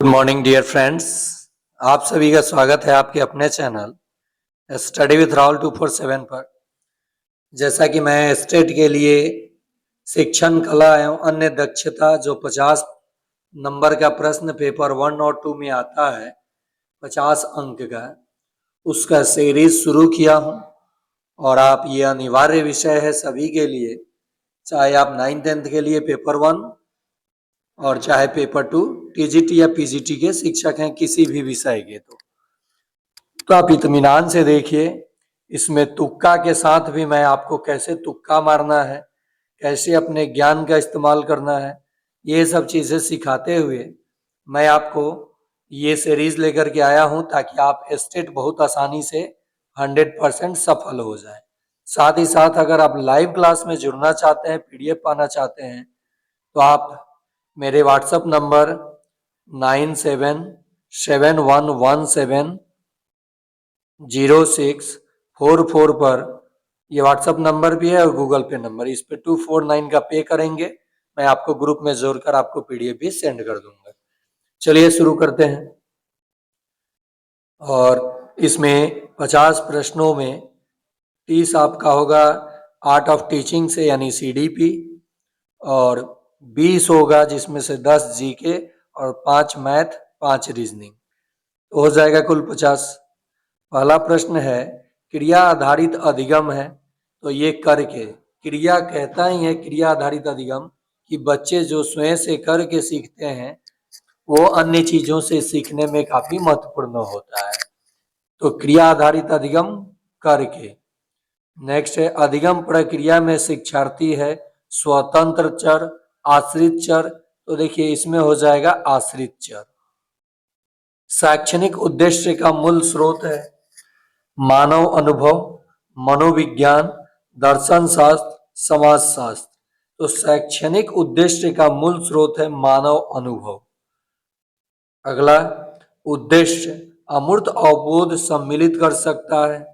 Good morning dear friends. आप सभी का स्वागत है आपके अपने चैनल स्टडी विथ राहुल 247 पर। जैसा कि मैं स्टेट के लिए शिक्षण कला एवं अन्य दक्षता जो 50 नंबर का प्रश्न पेपर 1 और 2 में आता है 50 अंक का, उसका सीरीज शुरू किया हूं। और आप ये अनिवार्य विषय है सभी के लिए, चाहे आप 9th-10th के लिए पेपर 1 और चाहे पेपर 2 टीजीटी या पीजीटी के शिक्षक हैं किसी भी विषय के, तो आप इत्मीनान से देखिए। इसमें तुक्का के साथ भी मैं आपको कैसे तुक्का मारना है, कैसे अपने ज्ञान का इस्तेमाल करना है, ये सब चीज़ें सिखाते हुए मैं आपको ये सीरीज लेकर के आया हूं, ताकि आप स्टेट बहुत आसानी से 100% सफल हो जाए। साथ ही साथ अगर आप लाइव क्लास में जुड़ना चाहते हैं, पीडीएफ पाना चाहते हैं, तो आप मेरे व्हाट्सएप नंबर 9771700644 पर, ये व्हाट्सएप नंबर भी है और गूगल पे नंबर, इस पे 249 का पे करेंगे। मैं आपको ग्रुप में जोड़कर आपको पीडीएफ भी सेंड कर दूंगा। चलिए शुरू करते हैं। और इसमें 50 प्रश्नों में 30 आपका होगा आर्ट ऑफ टीचिंग से यानी सीडीपी, और 20 होगा जिसमें से 10 जीके और 5 मैथ 5 रीजनिंग, तो हो जाएगा कुल 50। पहला प्रश्न है क्रिया आधारित अधिगम है, तो ये करके क्रिया कहता ही है, क्रिया आधारित अधिगम कि बच्चे जो स्वयं से करके सीखते हैं वो अन्य चीजों से सीखने में काफी महत्वपूर्ण होता है। तो क्रिया आधारित अधिगम करके। नेक्स्ट है अधिगम प्रक्रिया में शिक्षार्थी है स्वतंत्र चर आश्रित चर, तो देखिए इसमें हो जाएगा आश्रित चर। शैक्षणिक उद्देश्य का मूल स्रोत है मानव अनुभव, मनोविज्ञान, दर्शन शास्त्र, समाज शास्त्र। तो शैक्षणिक उद्देश्य का मूल स्रोत है मानव अनुभव। अगला उद्देश्य अमूर्त अवबोध सम्मिलित कर सकता है,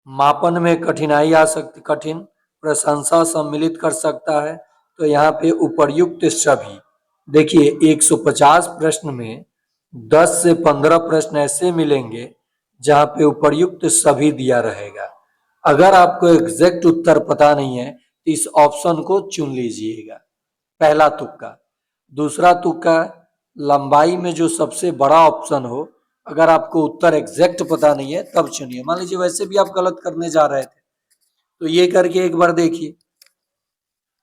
मापन में कठिनाई आ सकती, कठिन प्रशंसा सम्मिलित कर सकता है। तो यहाँ पे उपर्युक्त सभी, देखिए 150 प्रश्न में 10 से 15 प्रश्न ऐसे मिलेंगे जहाँ पे उपर्युक्त सभी दिया रहेगा। अगर आपको एग्जैक्ट उत्तर पता नहीं है तो इस ऑप्शन को चुन लीजिएगा, पहला तुक्का। दूसरा तुक्का लंबाई में जो सबसे बड़ा ऑप्शन हो, अगर आपको उत्तर एग्जैक्ट पता नहीं है तब चुनिए। मान लीजिए वैसे भी आप गलत करने जा रहे थे, तो ये करके एक बार देखिए।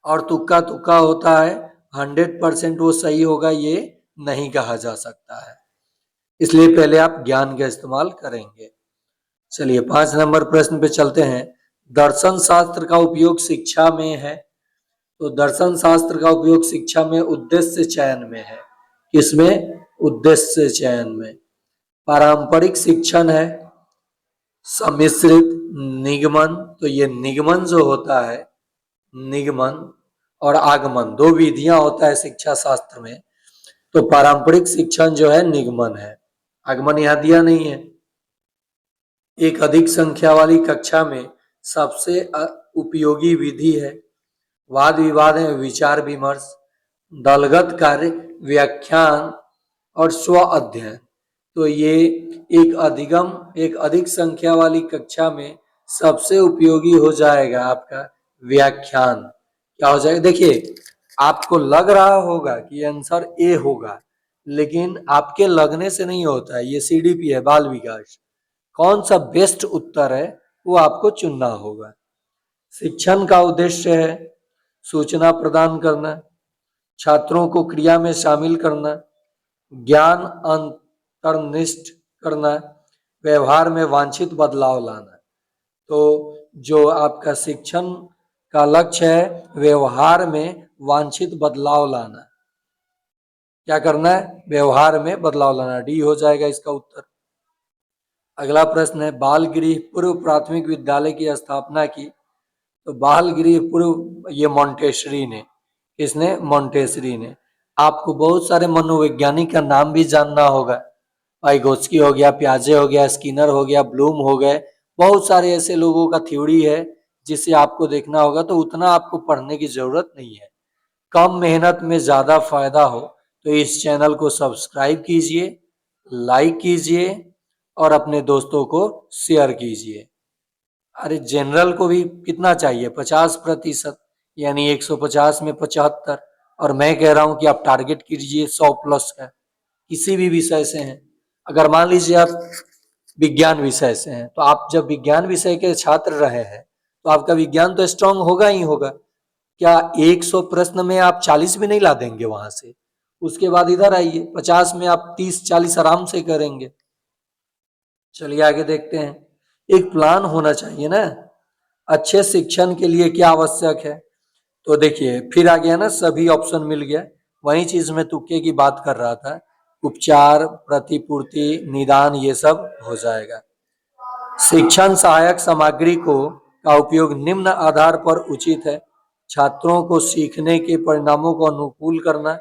और तुक्का तुक्का होता है, 100% वो सही होगा ये नहीं कहा जा सकता है, इसलिए पहले आप ज्ञान का इस्तेमाल करेंगे। चलिए 5 नंबर प्रश्न पे चलते हैं। दर्शन शास्त्र का उपयोग शिक्षा में है, तो दर्शन शास्त्र का उपयोग शिक्षा में उद्देश्य चयन में है। किसमें? उद्देश्य चयन में। पारंपरिक शिक्षण है, सम्मिश्रित, निगमन, तो ये निगमन जो होता है, निगमन और आगमन दो विधियां होता है शिक्षा शास्त्र में। तो पारंपरिक शिक्षण जो है निगमन है, आगमन यहां दिया नहीं है। एक अधिक संख्या वाली कक्षा में सबसे उपयोगी विधि है वाद विवाद है, विचार विमर्श, दलगत कार्य, व्याख्यान और स्व अध्ययन। तो ये एक अधिक संख्या वाली कक्षा में सबसे उपयोगी हो जाएगा आपका व्याख्यान। क्या हो जाएगा? देखिए आपको लग रहा होगा कि आंसर ए होगा, लेकिन आपके लगने से नहीं होता है, ये सीडीपी है, बाल विकास। कौन सा बेस्ट उत्तर है वो आपको चुनना होगा। शिक्षण का उद्देश्य है सूचना प्रदान करना, छात्रों को क्रिया में शामिल करना, ज्ञान अंतर्निष्ठ करना, व्यवहार में वांछित बदलाव लाना। तो जो आपका शिक्षण का लक्ष्य है व्यवहार में वांछित बदलाव लाना, क्या करना है? व्यवहार में बदलाव लाना, डी हो जाएगा इसका उत्तर। अगला प्रश्न है बाल गृह पूर्व प्राथमिक विद्यालय की स्थापना की, तो बाल गृह पूर्व ये मॉन्टेसरी ने, किसने? मॉन्टेसरी ने। आपको बहुत सारे मनोवैज्ञानिक का नाम भी जानना होगा, वाइगोत्स्की हो गया, पियाजे हो गया, स्किनर हो गया, ब्लूम हो गए, बहुत सारे ऐसे लोगों का थ्योरी है जिसे आपको देखना होगा। तो उतना आपको पढ़ने की जरूरत नहीं है, कम मेहनत में ज्यादा फायदा हो तो इस चैनल को सब्सक्राइब कीजिए, लाइक कीजिए और अपने दोस्तों को शेयर कीजिए। अरे जनरल को भी कितना चाहिए, 50%, यानी 150 में 75। और मैं कह रहा हूं कि आप टारगेट कीजिए 100 प्लस का, किसी भी विषय से हैं। अगर मान लीजिए आप विज्ञान विषय से हैं, तो आप जब विज्ञान विषय के छात्र रहे हैं तो आपका विज्ञान तो स्ट्रांग होगा ही होगा। क्या 100 प्रश्न में आप 40 भी नहीं ला देंगे वहां से? उसके बाद इधर आइए, 50 में आप 30-40 आराम से करेंगे। चलिए आगे देखते हैं। एक प्लान होना चाहिए ना। अच्छे शिक्षण के लिए क्या आवश्यक है? तो देखिए फिर आ गया ना, सभी ऑप्शन मिल गया। वही चीज मैं तुक्के की बात कर रहा था। उपचार, प्रतिपूर्ति, निदान, ये सब हो जाएगा। शिक्षण सहायक सामग्री को का उपयोग निम्न आधार पर उचित है। छात्रों को सीखने के परिणामों को अनुकूल करना,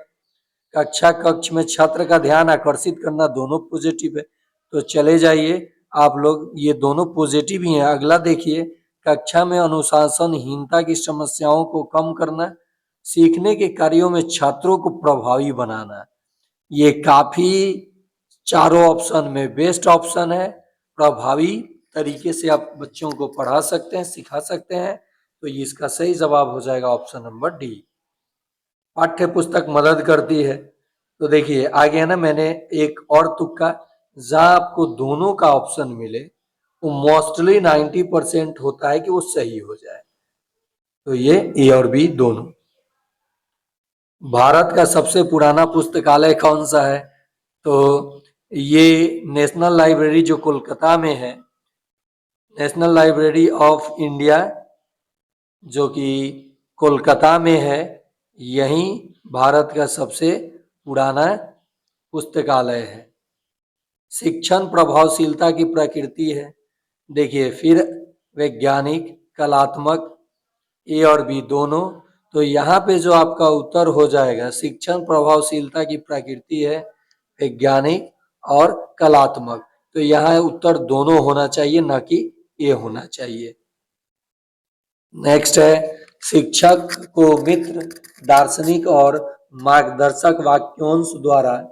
कक्षा कक्ष में छात्र का ध्यान आकर्षित करना, दोनों पॉजिटिव है। तो चले जाइए आप लोग, ये दोनों पॉजिटिव ही हैं। अगला देखिए, कक्षा में अनुशासनहीनता की समस्याओं को कम करना, सीखने के कार्यों में छात्रों को प्रभावी बनाना। ये काफी चारों ऑप्शन में बेस्ट ऑप्शन है। प्रभावी तरीके से आप बच्चों को पढ़ा सकते हैं, सिखा सकते हैं। तो इसका सही जवाब हो जाएगा ऑप्शन नंबर डी। पाठ्य पुस्तक मदद करती है। तो देखिए आगे है ना, मैंने एक और तुक्का, जहां आपको दोनों का ऑप्शन मिले वो मोस्टली 90% होता है कि वो सही हो जाए। तो ये ए और बी दोनों। भारत का सबसे पुराना पुस्तकालय कौन सा है? तो ये नेशनल लाइब्रेरी जो कोलकाता में है, नेशनल लाइब्रेरी ऑफ इंडिया जो कि कोलकाता में है, यही भारत का सबसे पुराना पुस्तकालय है। शिक्षण प्रभावशीलता की प्रकृति है। देखिए फिर वैज्ञानिक, कलात्मक, ए और बी दोनों। तो यहाँ पे जो आपका उत्तर हो जाएगा, शिक्षण प्रभावशीलता की प्रकृति है, वैज्ञानिक और कलात्मक। तो यहाँ उत्तर दोनों होना चाहिए, ना कि ए होना चाहिए। नेक्स्ट है, शिक्षक को मित्र, दार्शनिक और मार्गदर्शक वाक्यांश द्वारा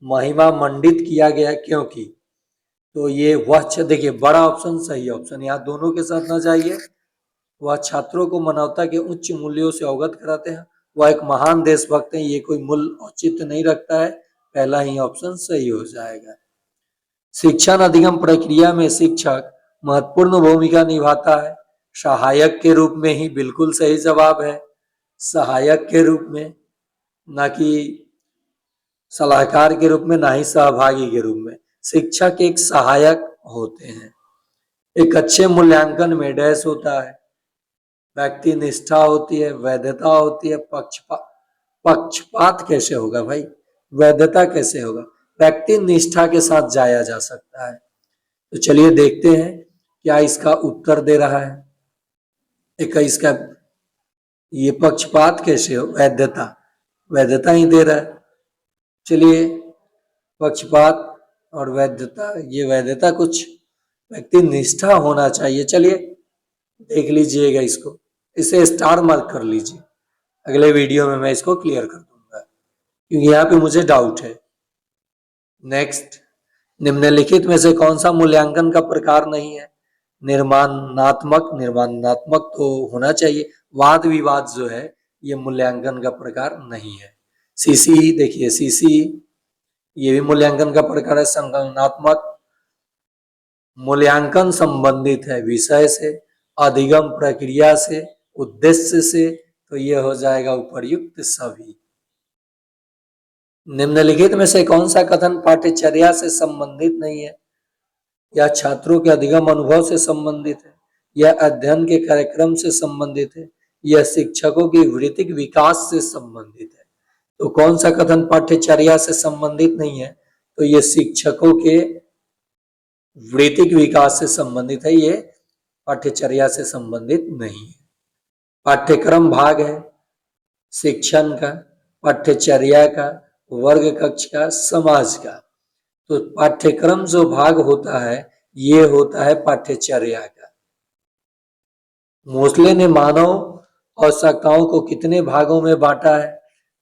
महिमा मंडित किया गया क्योंकि? तो ये वह, देखिए बड़ा ऑप्शन सही ऑप्शन, यहाँ दोनों के साथ ना जाइए। वह छात्रों को मानवता के उच्च मूल्यों से अवगत कराते हैं। वह एक महान देशभक्त है, ये कोई मूल्य औचित्य नहीं रखता है। पहला ही ऑप्शन सही हो जाएगा। शिक्षण अधिगम प्रक्रिया में शिक्षक महत्वपूर्ण भूमिका निभाता है, सहायक के रूप में ही बिल्कुल सही जवाब है। सहायक के रूप में, ना कि सलाहकार के रूप में, ना ही सहभागी के रूप में। शिक्षक एक सहायक होते हैं। एक अच्छे मूल्यांकन में डैश होता है, व्यक्ति निष्ठा होती है, वैधता होती है, पक्षपात कैसे होगा भाई, वैधता कैसे होगा? व्यक्ति निष्ठा के साथ जाया जा सकता है। तो चलिए देखते हैं क्या इसका उत्तर दे रहा है। एक इसका ये पक्षपात कैसे हो, वैधता, वैधता ही दे रहा है। चलिए पक्षपात और वैधता, ये वैधता कुछ, व्यक्ति निष्ठा होना चाहिए। चलिए देख लीजिएगा इसको, इसे स्टार मार्क कर लीजिए। अगले वीडियो में मैं इसको क्लियर कर दूंगा क्योंकि यहाँ पे मुझे डाउट है। नेक्स्ट, निम्नलिखित में से कौन सा मूल्यांकन का प्रकार नहीं है? निर्माणात्मक, निर्माणात्मक तो होना चाहिए। वाद विवाद जो है ये मूल्यांकन का प्रकार नहीं है। सीसी, देखिए सीसी ये भी मूल्यांकन का प्रकार है। संगठनात्मक, मूल्यांकन संबंधित है विषय से, अधिगम प्रक्रिया से, उद्देश्य से। तो ये हो जाएगा उपर्युक्त सभी। निम्नलिखित में से कौन सा कथन पाठ्यचर्या से संबंधित नहीं है? या छात्रों के अधिगम अनुभव से संबंधित है, या अध्ययन के कार्यक्रम से संबंधित है, या शिक्षकों की वृत्तिक विकास से संबंधित है? तो कौन सा कथन पाठ्यचर्या से संबंधित नहीं है? तो ये शिक्षकों के वृत्तिक विकास से संबंधित है, ये पाठ्यचर्या से संबंधित नहीं है। पाठ्यक्रम भाग है शिक्षण का, पाठ्यचर्या का, वर्ग कक्ष का, समाज का। तो पाठ्यक्रम जो भाग होता है ये होता है पाठ्यचर्या का। मोस्ले ने मानव आवश्यकताओं को कितने भागों में बांटा है?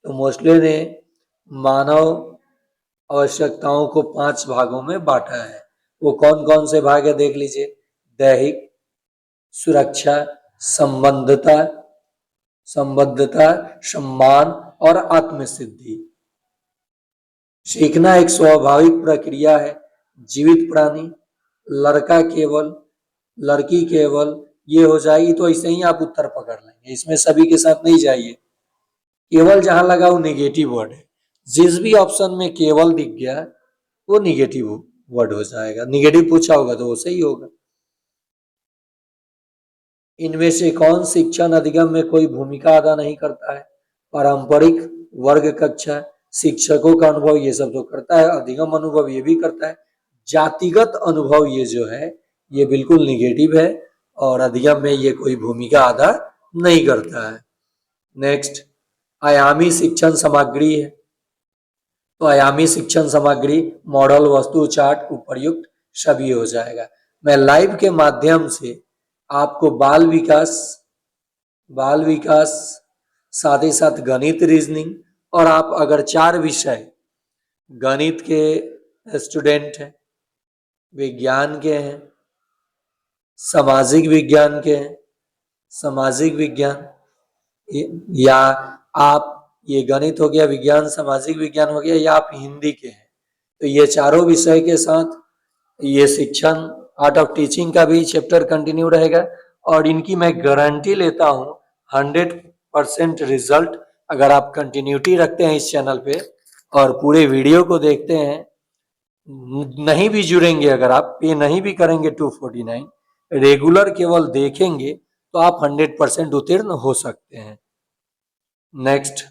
तो मोस्ले ने मानव आवश्यकताओं को 5 भागों में बांटा है। वो कौन कौन से भाग है देख लीजिए। दैहिक, सुरक्षा, संबंधता, सम्मान और आत्मसिद्धि। सीखना एक स्वाभाविक प्रक्रिया है। जीवित प्राणी, लड़का केवल, लड़की केवल, ये हो जाएगी तो ऐसे ही आप उत्तर पकड़ लेंगे, इसमें सभी के साथ नहीं जाइए। केवल जहां लगा वो निगेटिव वर्ड है। जिस भी ऑप्शन में केवल दिख गया वो निगेटिव वर्ड हो जाएगा। निगेटिव पूछा होगा तो वो सही होगा। इनमें से कौन शिक्षण अधिगम में कोई भूमिका अदा नहीं करता है? पारंपरिक वर्ग कक्षा, शिक्षकों का अनुभव ये सब तो करता है, अधिगम अनुभव ये भी करता है। जातिगत अनुभव ये जो है ये बिल्कुल निगेटिव है और अधिगम में ये कोई भूमिका अदा नहीं करता है। नेक्स्ट, आयामी शिक्षण सामग्री है। तो आयामी शिक्षण सामग्री मॉडल, वस्तु, चार्ट, उपर्युक्त सभी हो जाएगा। मैं लाइव के माध्यम से आपको बाल विकास साथ ही साथ गणित, रीजनिंग, और आप अगर 4 विषय गणित के स्टूडेंट हैं, विज्ञान के हैं, सामाजिक विज्ञान के हैं, सामाजिक विज्ञान, या आप ये गणित हो गया, विज्ञान, सामाजिक विज्ञान हो गया, या आप हिंदी के हैं, तो ये चारों विषय के साथ ये शिक्षण आर्ट ऑफ टीचिंग का भी चैप्टर कंटिन्यू रहेगा। और इनकी मैं गारंटी लेता हूं 100% रिजल्ट, अगर आप कंटिन्यूटी रखते हैं इस चैनल पे और पूरे वीडियो को देखते हैं, नहीं भी जुड़ेंगे, अगर आप पे नहीं भी करेंगे 249, रेगुलर केवल देखेंगे तो आप 100% उत्तीर्ण हो सकते हैं। नेक्स्ट,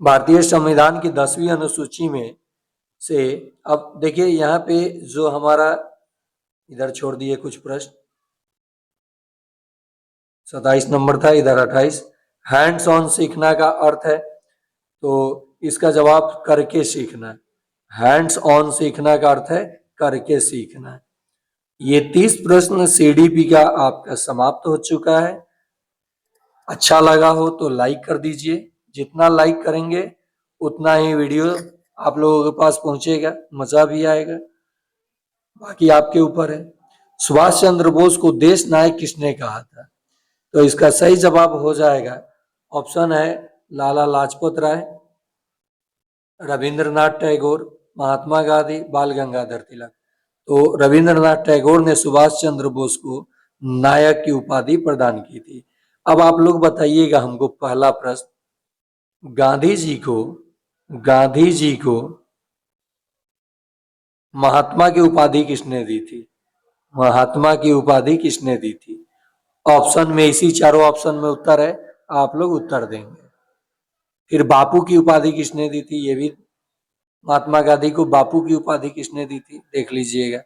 भारतीय संविधान की 10वीं अनुसूची में से, अब देखिए यहाँ पे जो हमारा, इधर छोड़ दिए कुछ प्रश्न, 27 नंबर था, इधर 28। हैंड्स ऑन सीखना का अर्थ है, तो इसका जवाब करके सीखना। हैंड्स ऑन सीखना का अर्थ है करके सीखना। ये 30 प्रश्न सीडीपी का आपका समाप्त हो चुका है। अच्छा लगा हो तो लाइक कर दीजिए, जितना लाइक करेंगे उतना ही वीडियो आप लोगों के पास पहुंचेगा, मजा भी आएगा, बाकी आपके ऊपर है। सुभाष चंद्र बोस को देश नायक किसने कहा था? तो इसका सही जवाब हो जाएगा, ऑप्शन है लाला लाजपत राय, रविंद्रनाथ टैगोर, महात्मा गांधी, बाल गंगाधर तिलक। तो रविंद्रनाथ टैगोर ने सुभाष चंद्र बोस को नायक की उपाधि प्रदान की थी। अब आप लोग बताइएगा हमको, पहला प्रश्न, गांधी जी को महात्मा की उपाधि किसने दी थी? महात्मा की उपाधि किसने दी थी? ऑप्शन में, इसी चारों ऑप्शन में उत्तर है, आप लोग उत्तर देंगे। फिर बापू की उपाधि किसने दी थी? ये भी, महात्मा गांधी को बापू की उपाधि किसने दी थी, देख लीजिएगा।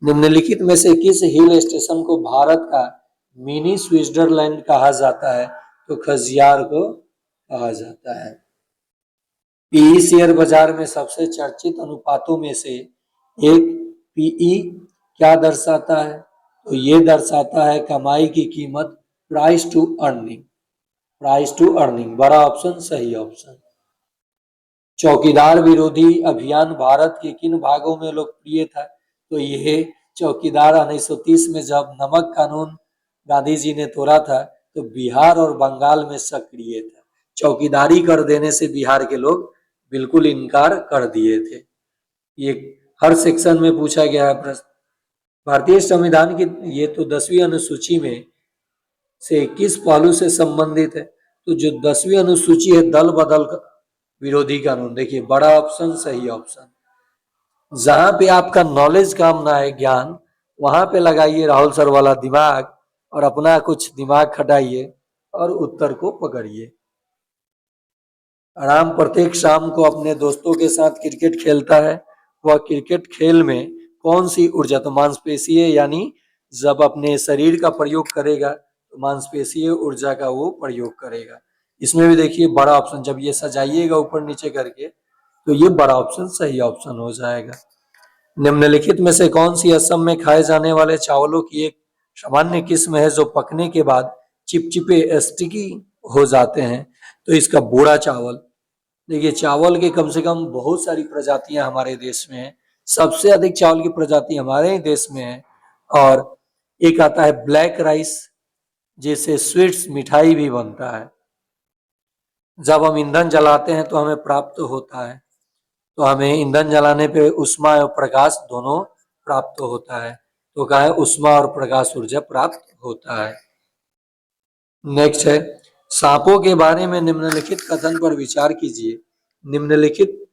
निम्नलिखित में से किस हिल स्टेशन को भारत का मिनी स्विट्जरलैंड कहा जाता है? तो खजियार को कहा जाता है। पीई शेयर बाजार में सबसे चर्चित अनुपातों में से एक पीई क्या दर्शाता है? तो ये दर्शाता है कमाई की कीमत, price to earning. Price to earning, बड़ा ऑप्शन सही ऑप्शन। चौकीदार विरोधी अभियान भारत के किन भागों में लोकप्रिय था? तो ये चौकीदार 1930 में जब नमक कानून गांधी जी ने तोड़ा था तो बिहार और बंगाल में सक्रिय था। चौकीदारी कर देने से बिहार के लोग बिल्कुल इनकार कर दिए थे। ये हर सेक्शन में पूछा गया है प्रश्न। भारतीय संविधान की ये तो 10वीं अनुसूची में से किस पहलू से संबंधित है? तो जो 10वीं अनुसूची है दल बदल विरोधी कानून, देखिए बड़ा ऑप्शन सही ऑप्शन। जहां पे आपका नॉलेज काम ना है, ज्ञान, वहां पे लगाइए राहुल सर वाला दिमाग और अपना कुछ दिमाग खटाइए और उत्तर को पकड़िए। आराम प्रत्येक शाम को अपने दोस्तों के साथ क्रिकेट खेलता है, वह क्रिकेट खेल में कौन सी ऊर्जा, तो मांसपेशीय, यानी जब अपने शरीर का प्रयोग करेगा तो मांसपेशीय ऊर्जा का वो प्रयोग करेगा। इसमें भी देखिए बड़ा ऑप्शन, जब ये सजाइएगा ऊपर नीचे करके तो ये बड़ा ऑप्शन सही ऑप्शन हो जाएगा। निम्नलिखित में से कौन सी असम में खाए जाने वाले चावलों की एक सामान्य किस्म है जो पकने के बाद चिपचिपे स्टिकी हो जाते हैं? तो इसका बोरा चावल, देखिए चावल के कम से कम बहुत सारी प्रजातियां हमारे देश में है। सबसे अधिक चावल की प्रजाति हमारे ही देश में है। और एक आता है ब्लैक राइस, जिससे स्वीट्स मिठाई भी बनता है। जब हम ईंधन जलाते हैं तो हमें प्राप्त होता है, तो हमें ईंधन जलाने पे उष्मा और प्रकाश दोनों प्राप्त होता है। तो कहा है उष्मा और प्रकाश ऊर्जा प्राप्त होता है। नेक्स्ट है सांपों के बारे में निम्नलिखित कथन पर विचार कीजिए। निम्नलिखित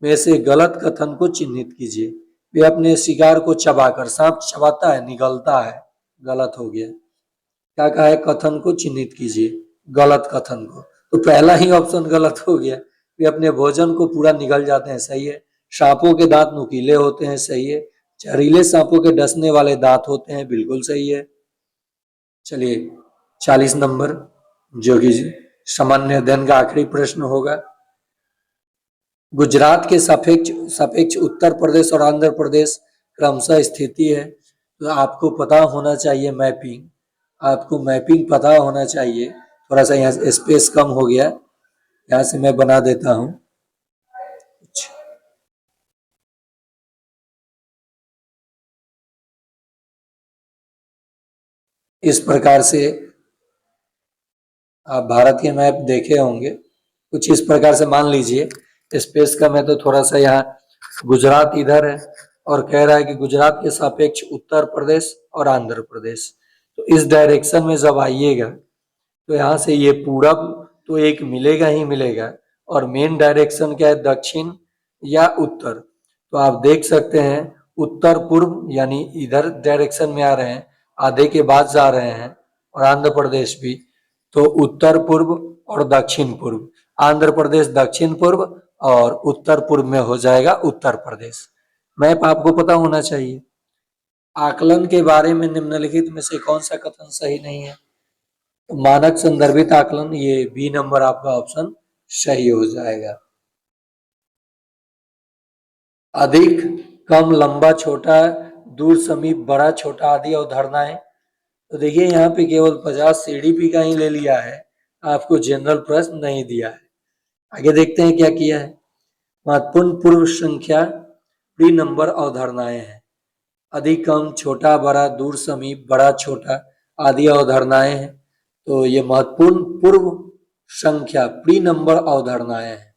में से गलत कथन को चिन्हित कीजिए। वे अपने शिकार को चबाकर, सांप चबाता है, निगलता है, गलत हो गया। क्या कहा है, कथन को चिन्हित कीजिए, गलत कथन को। तो पहला ही ऑप्शन गलत हो गया। वे अपने भोजन को पूरा निगल जाते हैं, सही है। सांपों के दांत नुकीले होते हैं, सही है। जहरीले सांपों के डसने वाले दांत होते हैं, बिल्कुल सही है। चलिए 40 नंबर, जो कि सामान्य अध्ययन का आखिरी प्रश्न होगा। गुजरात के सापेक्ष सापेक्ष उत्तर प्रदेश और आंध्र प्रदेश क्रमशः स्थिति है। तो आपको पता होना चाहिए मैपिंग, आपको मैपिंग पता होना चाहिए। थोड़ा सा यहाँ स्पेस कम हो गया, यहाँ से मैं बना देता हूँ। इस प्रकार से आप भारत के मैप देखे होंगे, कुछ इस प्रकार से मान लीजिए। स्पेस कम है तो थोड़ा सा यहाँ गुजरात इधर है और कह रहा है कि गुजरात के सापेक्ष उत्तर प्रदेश और आंध्र प्रदेश। तो इस डायरेक्शन में जब आइएगा तो यहाँ से ये पूरब तो एक मिलेगा ही मिलेगा, और मेन डायरेक्शन क्या है, दक्षिण या उत्तर। तो आप देख सकते हैं उत्तर पूर्व यानी इधर डायरेक्शन में आ रहे हैं, आधे के बाद जा रहे हैं, और आंध्र प्रदेश भी। तो उत्तर पूर्व और दक्षिण पूर्व, आंध्र प्रदेश दक्षिण पूर्व और उत्तर पूर्व में हो जाएगा उत्तर प्रदेश। मैप आपको पता होना चाहिए। आकलन के बारे में निम्नलिखित में से कौन सा कथन सही नहीं है? तो मानक संदर्भित आकलन, ये बी नंबर आपका ऑप्शन सही हो जाएगा। अधिक, कम, लंबा, छोटा, दूर, समीप, बड़ा, छोटा आदि अवधारणाएं। तो देखिए यहाँ पे केवल 50 सीडीपी का ही ले लिया है, आपको जनरल प्रश्न नहीं दिया है। आगे देखते हैं क्या किया है। महत्वपूर्ण पूर्व संख्या प्री नंबर अवधारणाएं हैं। अधिक, कम, छोटा, बड़ा, दूर, समीप, बड़ा, छोटा आदि अवधारणाएं हैं। तो ये महत्वपूर्ण पूर्व संख्या प्री नंबर अवधारणाएं हैं।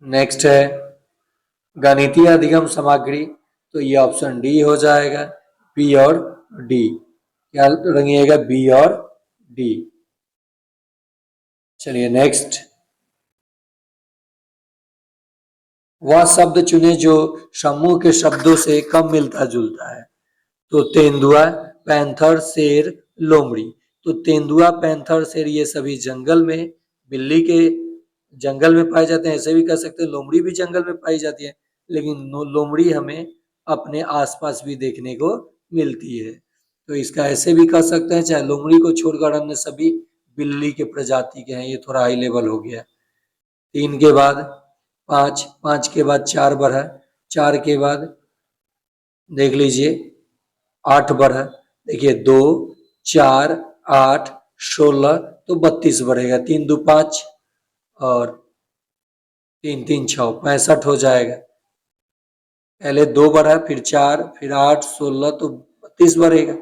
नेक्स्ट है गणितीय अधिगम सामग्री। तो ये ऑप्शन डी हो जाएगा, बी और डी। क्या रंगिएगा, बी और डी। चलिए नेक्स्ट, वह शब्द चुने जो समूह के शब्दों से कम मिलता जुलता है। तो तेंदुआ, पैंथर, शेर, लोमड़ी। तो तेंदुआ, पैंथर, शेर ये सभी जंगल में, बिल्ली के जंगल में पाए जाते हैं, ऐसे भी कह सकते हैं। लोमड़ी भी जंगल में पाई जाती है, लेकिन लोमड़ी हमें अपने आसपास भी देखने को मिलती है। तो इसका ऐसे भी कह सकते हैं, चाहे लोमड़ी को छोड़कर अन्य सभी बिल्ली के प्रजाति के हैं। ये थोड़ा हाई लेवल हो गया। 3 के बाद 5, 5 के बाद 4 बढ़ा, 4 के बाद देख लीजिए 8 बढ़ा। देखिए 2, 4, 8, 16 तो 32 बढ़ेगा। 3 2 5 और 3 3 6 65 हो जाएगा। पहले 2 बढ़ा, फिर 4, फिर 8, 16 तो 32 बढ़ेगा।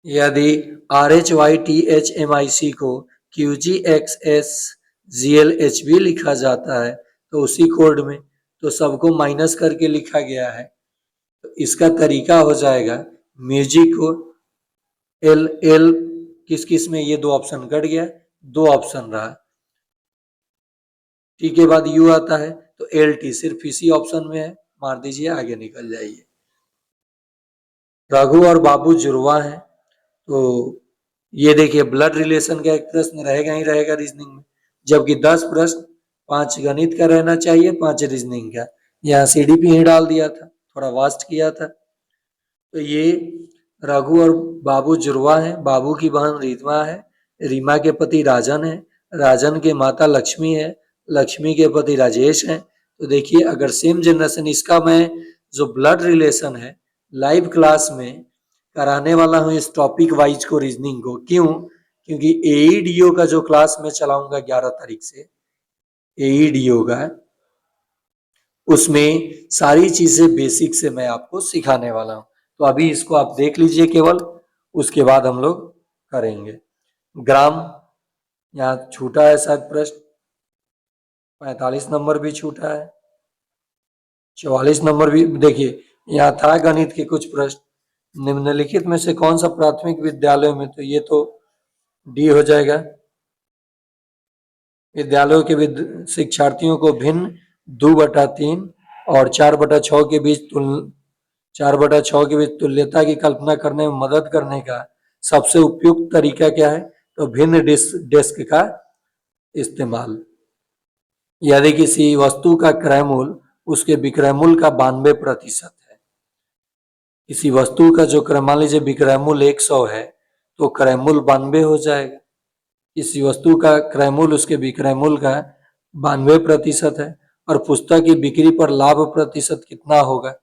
यदि RHYTHMIC को QGXSGLHB लिखा जाता है तो उसी कोड में, तो सबको माइनस करके लिखा गया है। तो इसका तरीका हो जाएगा म्यूजिक को एल एल किस किस में, ये 2 ऑप्शन कट गया, 2 ऑप्शन रहा। टी के बाद यू आता है तो एल टी सिर्फ इसी ऑप्शन में है, मार दीजिए, आगे निकल जाइए। रघु और बाबू जुड़वा हैं। तो ये देखिए ब्लड रिलेशन का एक प्रश्न रहेगा ही रहेगा रीजनिंग में, जबकि 10 प्रश्न, 5 गणित का रहना चाहिए, 5 रीजनिंग का। यहाँ सीडीपी ही डाल दिया था, थोड़ा वास्ट किया था। तो ये रघु और बाबू जुड़वा है। बाबू की बहन रीमा है, रीमा के पति राजन है, राजन के माता लक्ष्मी है, लक्ष्मी के पति राजेश है। तो देखिए अगर सेम जनरेशन, इसका मैं जो ब्लड रिलेशन है लाइव क्लास में कराने वाला हूँ इस टॉपिक वाइज को, रीजनिंग को। क्यों? क्योंकि एईडीओ का जो क्लास मैं चलाऊंगा 11 तारीख से, एईडीओ का, उसमें सारी चीजें बेसिक से मैं आपको सिखाने वाला हूं। तो अभी इसको आप देख लीजिए केवल, उसके बाद हम लोग करेंगे। ग्राम, यहाँ छूटा है शायद प्रश्न, 45 नंबर भी छूटा है, 44 नंबर भी, देखिए यहाँ था गणित के कुछ प्रश्न। निम्नलिखित में से कौन सा प्राथमिक विद्यालयों में, तो ये तो डी हो जाएगा। विद्यालयों के शिक्षार्थियों को भिन्न 2/3 और 4/6 के बीच 4/6 के बीच तुल्यता की कल्पना करने में मदद करने का सबसे उपयुक्त तरीका क्या है? तो भिन्न डेस्क का इस्तेमाल। यदि किसी वस्तु का क्रय मूल्य उसके विक्रय मूल्य का 92% है, किसी वस्तु का जो क्रय, मान लीजिए विक्रय मूल्य 100 है तो क्रय मूल्य 92 हो जाएगा। किसी वस्तु का क्रय मूल्य उसके विक्रय मूल्य का 92% है, और पुस्तक की बिक्री पर लाभ प्रतिशत कितना होगा?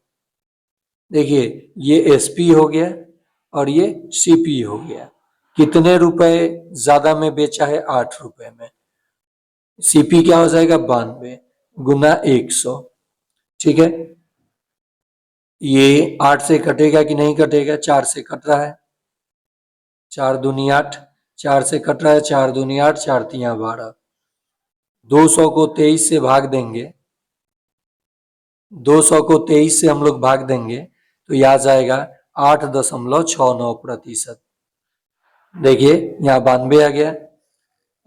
देखिए ये एसपी हो गया और ये सीपी हो गया। कितने रुपए ज्यादा में बेचा है? 8 रुपए में। सीपी क्या हो जाएगा? 92 गुना 100। ठीक है, ये 8 से कटेगा कि नहीं कटेगा? 4 से कट रहा है, 4 दूनी 8, 4 से कट रहा है, 4 दूनी 8, 4 तिया 12। 200 को 23 से भाग देंगे, 200 को 23 से हम लोग भाग देंगे तो यह आ जाएगा 8.69%। देखिए यहाँ 92 आ गया,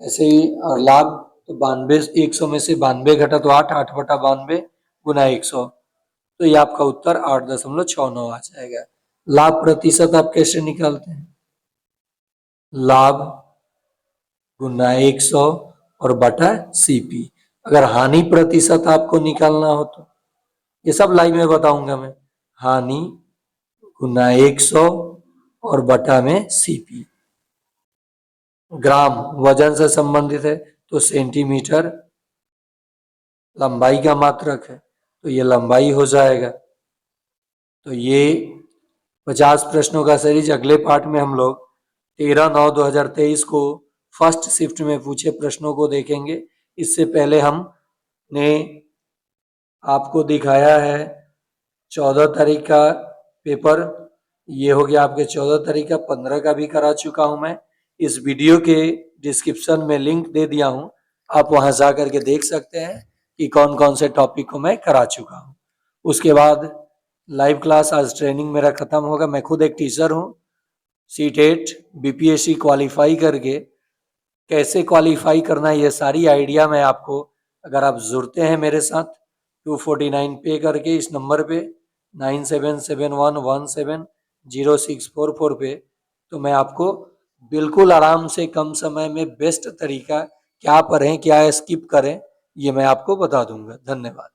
ऐसे ही। और लाभ, तो 92, 100 में से 92 घटा तो 8, 8/92 गुना 100, तो ये आपका उत्तर 8.69 आ जाएगा। लाभ प्रतिशत आप कैसे निकालते हैं? लाभ गुना 100 और बटा सीपी। अगर हानि प्रतिशत आपको निकालना हो तो ये सब लाइव में बताऊंगा मैं। हानि गुना 100 और बटा में सीपी। ग्राम वजन से संबंधित है तो सेंटीमीटर लंबाई का मात्रक है, तो ये लंबाई हो जाएगा। तो ये 50 प्रश्नों का सीरीज अगले पार्ट में हम लोग 13/9/2023 को फर्स्ट शिफ्ट में पूछे प्रश्नों को देखेंगे। इससे पहले हमने आपको दिखाया है 14 तारीख का पेपर, ये हो गया आपके 14 तारीख का, 15 का भी करा चुका हूं मैं। इस वीडियो के डिस्क्रिप्शन में लिंक दे दिया हूं, आप वहां जा करके देख सकते हैं कि कौन कौन से टॉपिक को मैं करा चुका हूं। उसके बाद लाइव क्लास, आज ट्रेनिंग मेरा खत्म होगा। मैं खुद एक टीचर हूं, सीटेट बीपीएससी क्वालिफाई करके कैसे क्वालिफाई करना है ये सारी आइडिया मैं आपको, अगर आप जुड़ते हैं मेरे साथ 249 पे करके इस नंबर पे 9771170644 पे, तो मैं आपको बिल्कुल आराम से कम समय में बेस्ट तरीका क्या पढ़ें क्या स्किप करें ये मैं आपको बता दूंगा। धन्यवाद।